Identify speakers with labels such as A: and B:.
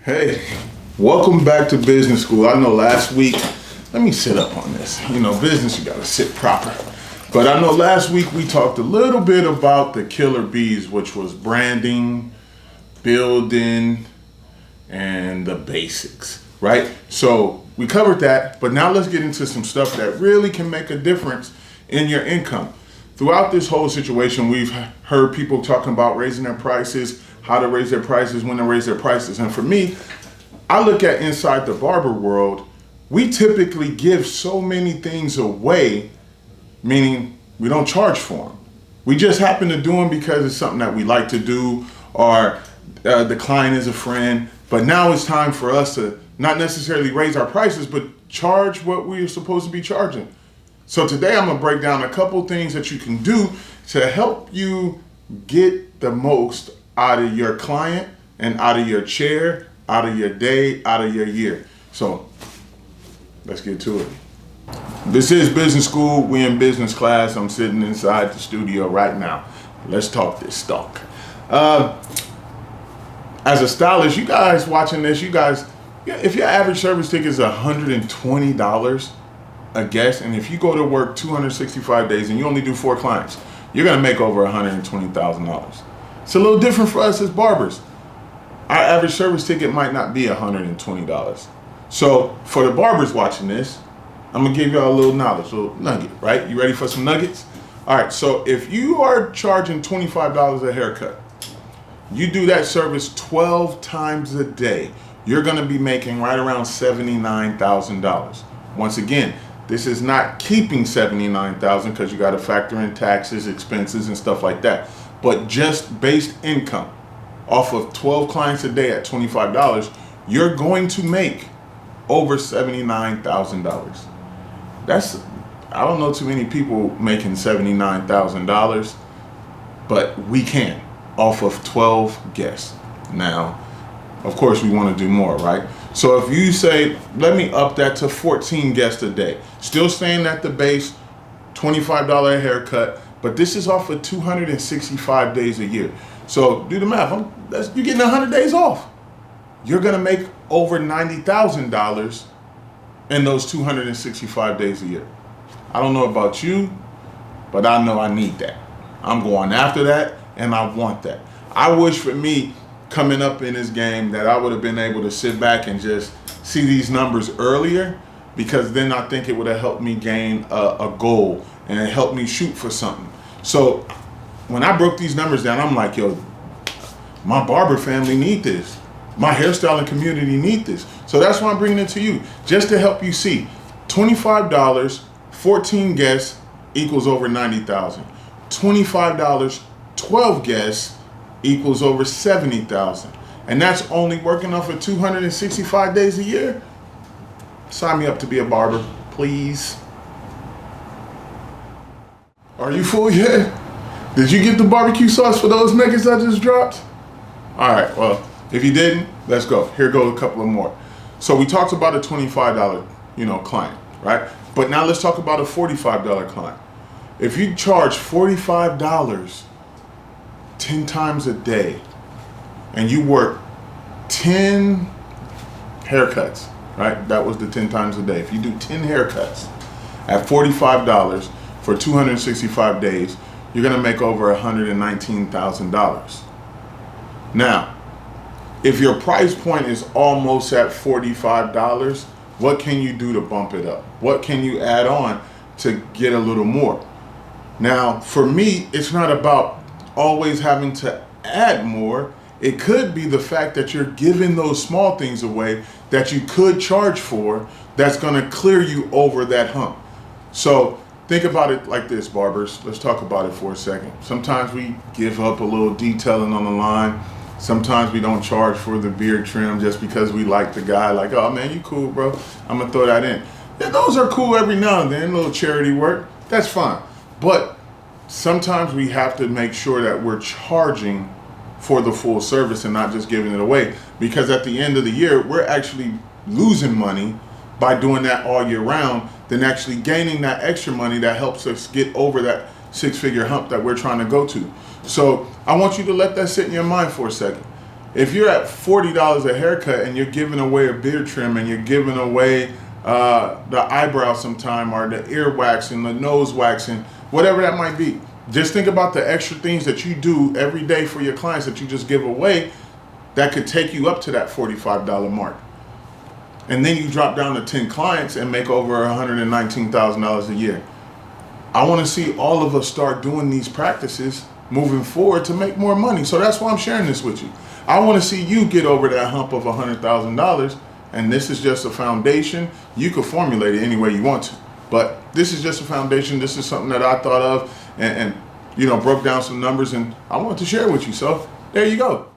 A: Hey, welcome back to business school. I know last week, let me sit up on this. Business, you gotta sit proper. But I know last week we talked a little bit about the killer bees, which was branding, building, and the basics, right? So we covered that, but now let's get into some stuff that really can make a difference in your income. Throughout this whole situation, we've heard people talking about raising their prices, how to raise their prices, when to raise their prices. And for me, I look at inside the barber world, we typically give so many things away, meaning we don't charge for them. We just happen to do them because it's something that we like to do, or the client is a friend. But now it's time for us to not necessarily raise our prices, but charge what we're supposed to be charging. So today I'm gonna break down a couple things that you can do to help you get the most out of your client and out of your chair, out of your day, out of your year. So let's get to it. This is business school. We in business class. I'm sitting inside the studio right now. Let's talk this talk. As a stylist, you guys watching this, if your average service ticket is $120 a guest, and if you go to work 265 days and you only do 4 clients, you're gonna make over $120,000. It's a little different for us as barbers. Our average service ticket might not be $120. So for the barbers watching this, I'm gonna give y'all a little knowledge, a little nugget, right? You ready for some nuggets? All right, so if you are charging $25 a haircut, you do that service 12 times a day, you're gonna be making right around $79,000. Once again, this is not keeping $79,000 because you got to factor in taxes, expenses, and stuff like that. But just based income off of 12 clients a day at $25, you're going to make over $79,000. I don't know too many people making $79,000, but we can off of 12 guests. Now, of course, we want to do more, right? So if you say, let me up that to 14 guests a day, still staying at the base, $25 a haircut, but this is off of 265 days a year. So do the math. You're getting 100 days off. You're going to make over $90,000 in those 265 days a year. I don't know about you, but I know I need that. I'm going after that, and I want that. I wish for me, coming up in this game, that I would have been able to sit back and just see these numbers earlier, because then I think it would have helped me gain a goal and it helped me shoot for something. So when I broke these numbers down, I'm like, yo, my barber family need this. My hairstyling community need this. So that's why I'm bringing it to you, just to help you see. $25, 14 guests equals over 90,000. $25, 12 guests equals over 70,000. And that's only working off of 265 days a year. Sign me up to be a barber, please. Are you full yet? Did you get the barbecue sauce for those nuggets I just dropped? All right, well, if you didn't, let's go. Here go a couple of more. So we talked about a $25, client, right? But now let's talk about a $45 client. If you charge $45 10 times a day and you work 10 haircuts, right? That was the 10 times a day. If you do 10 haircuts at $45 for 265 days, you're gonna make over $119,000. Now, if your price point is almost at $45, what can you do to bump it up? What can you add on to get a little more? Now, for me, it's not about always having to add more. It could be the fact that you're giving those small things away that you could charge for, that's gonna clear you over that hump. So think about it like this, barbers. Let's talk about it for a second. Sometimes we give up a little detailing on the line. Sometimes we don't charge for the beard trim just because we like the guy. Like, oh man, you cool, bro. I'm gonna throw that in. Yeah, those are cool every now and then, a little charity work. That's fine. But sometimes we have to make sure that we're charging for the full service and not just giving it away. Because at the end of the year, we're actually losing money by doing that all year round than actually gaining that extra money that helps us get over that 6-figure hump that we're trying to go to. So I want you to let that sit in your mind for a second. If you're at $40 a haircut and you're giving away a beard trim and you're giving away the eyebrow sometime, or the ear waxing, the nose waxing, whatever that might be, just think about the extra things that you do every day for your clients that you just give away that could take you up to that $45 mark. And then you drop down to 10 clients and make over $119,000 a year. I want to see all of us start doing these practices moving forward to make more money. So that's why I'm sharing this with you. I want to see you get over that hump of $100,000, and this is just a foundation. You can formulate it any way you want to, but this is just a foundation. This is something that I thought of and broke down some numbers, and I wanted to share with you. So there you go.